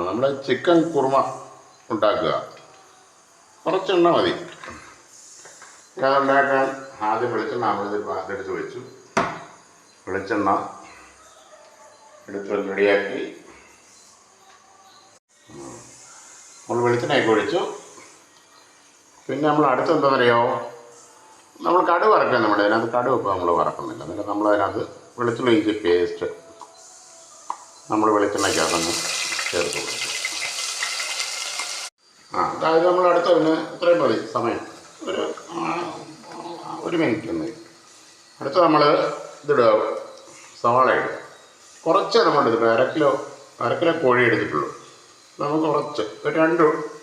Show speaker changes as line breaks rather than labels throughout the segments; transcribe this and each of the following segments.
നമ്മൾ ചിക്കൻ കുറുമ ഉണ്ടാക്കുക. കുറച്ചെണ്ണ മതി. അതുണ്ടാക്കാൻ ആദ്യം വെളിച്ചെണ്ണ നമ്മളിത് പാത്തെടുത്ത് വെച്ചു. വെളിച്ചെണ്ണ എടുത്ത് റെഡിയാക്കി നമ്മൾ വെളിച്ചെണ്ണയൊക്കെ ഒഴിച്ചു. പിന്നെ നമ്മൾ അടുത്തെന്താണെന്നറിയാമോ, നമ്മൾ കടുക് വറക്കാൻ നമ്മുടെ അതിനകത്ത് കടുക് ഇപ്പോൾ നമ്മൾ വറക്കുന്നില്ല. എന്നിട്ട് നമ്മളതിനകത്ത് വെളിച്ചെണ്ണ ഇഞ്ചി പേസ്റ്റ് നമ്മൾ വെളിച്ചെണ്ണയ്ക്കകത്തങ്ങ് ചേർത്ത് കൊടുത്തു. അതായത് നമ്മൾ അടുത്ത പിന്നെ ഇത്രയും മതി സമയം, ഒരു മിനിറ്റ് ഒന്ന്. അടുത്ത നമ്മൾ ഇതിടുക, സവാള ഇടുക. കുറച്ച് നമ്മളിത് അര കിലോ കോഴി എടുത്തിട്ടുള്ളൂ. നമുക്ക് കുറച്ച്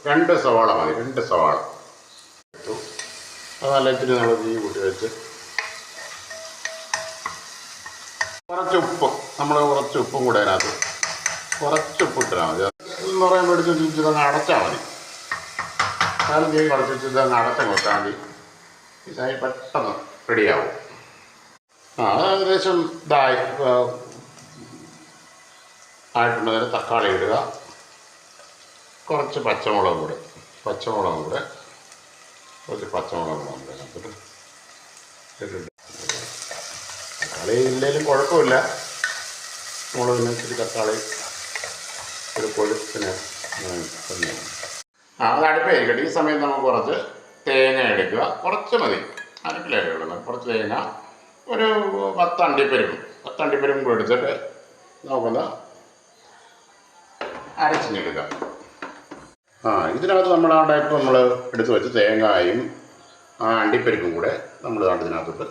രണ്ട് സവാള മതി. 2 സവാള ഇട്ടു. അത് നല്ല ഇത്തിരി നമ്മൾ തീ കൂട്ടി വെച്ച് കുറച്ച് ഉപ്പും കൂടെ അതിനകത്ത് കുറച്ച് ഉപ്പിട്ടാൽ മതി. എന്ന് പറയുമ്പോൾ എടുത്ത് ഇതങ്ങ് അടച്ചാൽ മതി. കാരണം തീ കുറച്ച് ഇതങ്ങ് അടച്ച് കൊടുത്താൽ മതി. ഇതായി പെട്ടെന്ന് റെഡിയാവും. അത് ഏകദേശം ഇതായി ആയിട്ടുണ്ടെങ്കിൽ തക്കാളി ഇടുക. കുറച്ച് പച്ചമുളകും കൂടെ അതിനകത്തോട്ട് ഇട്ടിട്ട്, തക്കാളി ഇല്ലെങ്കിലും കുഴപ്പമില്ല. നമ്മൾ പിന്നെ ഇച്ചിരി തക്കാളി ഒരു കൊഴുപ്പിന് അത് അടുപ്പായിരിക്കട്ടെ. ഈ സമയത്ത് നമുക്ക് കുറച്ച് തേങ്ങ എടുക്കുക. കുറച്ച് മതി, 1 കിലോ ഉള്ളത്. കുറച്ച് തേങ്ങ, ഒരു 10 അണ്ടിപ്പരിപ്പും കൂടെ എടുത്തിട്ട് നമുക്കൊന്ന് അരച്ചിട്ടെടുക്കുക. ഇതിനകത്ത് നമ്മൾ ഇപ്പം നമ്മൾ എടുത്ത് വെച്ച് തേങ്ങയും അണ്ടിപ്പരിപ്പും കൂടെ നമ്മൾ ഇതിനകത്തോട്ട്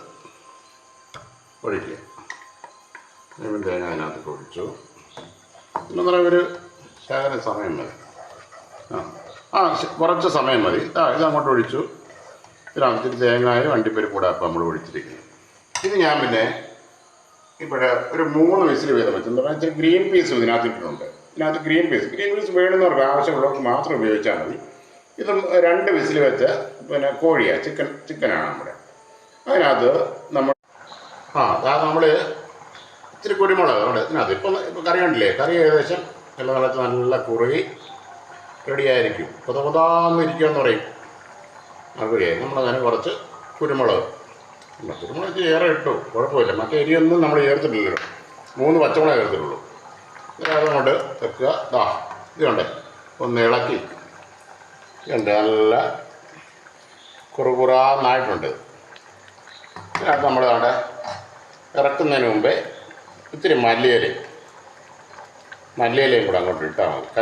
ഒഴിക്കുക. തേങ്ങ അതിനകത്തോട്ട് ഒഴിച്ചു. എന്ന് പറയുമ്പോൾ ഒരു ശകലം സമയം മതി. കുറച്ച് സമയം മതി. ഇതങ്ങോട്ട് ഒഴിച്ചു. ഇതിനകത്തിട്ട് തേങ്ങയും അണ്ടിപ്പരിപ്പും കൂടെ അപ്പം നമ്മൾ ഒഴിച്ചിരിക്കുന്നു. ഇത് ഞാൻ പിന്നെ ഇവിടെ ഒരു 3 വിസിൽ വീതം വെച്ചു. എന്ന് പറഞ്ഞാൽ ഇച്ചിരി ഗ്രീൻ പീസും ഇതിനകത്തിട്ടുണ്ട്. ഇതിനകത്ത് ഗ്രീൻ പീസ് വേണമെന്നവർക്ക് ആവശ്യമുള്ളവർക്ക് മാത്രം ഉപയോഗിച്ചാൽ മതി. ഇത് 2 വിസിൽ വെച്ച് പിന്നെ കോഴിയാണ്, ചിക്കനാണ് നമ്മുടെ. അതിനകത്ത് നമ്മൾ നമ്മൾ ഇച്ചിരി കുരുമുളക് അവിടെ ഇതിനകത്ത് ഇപ്പം കറി കണ്ടില്ലേ, കറി ഏകദേശം നല്ല കുറുകി റെഡിയായിരിക്കും. കൊതാന്നിരിക്കുമെന്ന് പറയും അറിയാം. നമ്മളതിന് കുറച്ച് കുരുമുളക് ഏറെ ഇട്ടു, കുഴപ്പമില്ല. മറ്റേ എരിയൊന്നും നമ്മൾ ചേർത്തിട്ടില്ലല്ലോ. 3 പച്ചമുളക് ചേർത്തിട്ടുള്ളൂ. അതുകൊണ്ട് വെക്കുക. ഇതുണ്ട്, ഒന്ന് ഇളക്കി. ഇതുണ്ട്, നല്ല കുറുകുറാന്നായിട്ടുണ്ട്. ഇതിനകത്ത് നമ്മൾ അവിടെ ഇറക്കുന്നതിന് മുമ്പേ ഇത്തിരി മല്ലിയിലയും കൂടെ അങ്ങോട്ട് ഇട്ടാൽ മതി.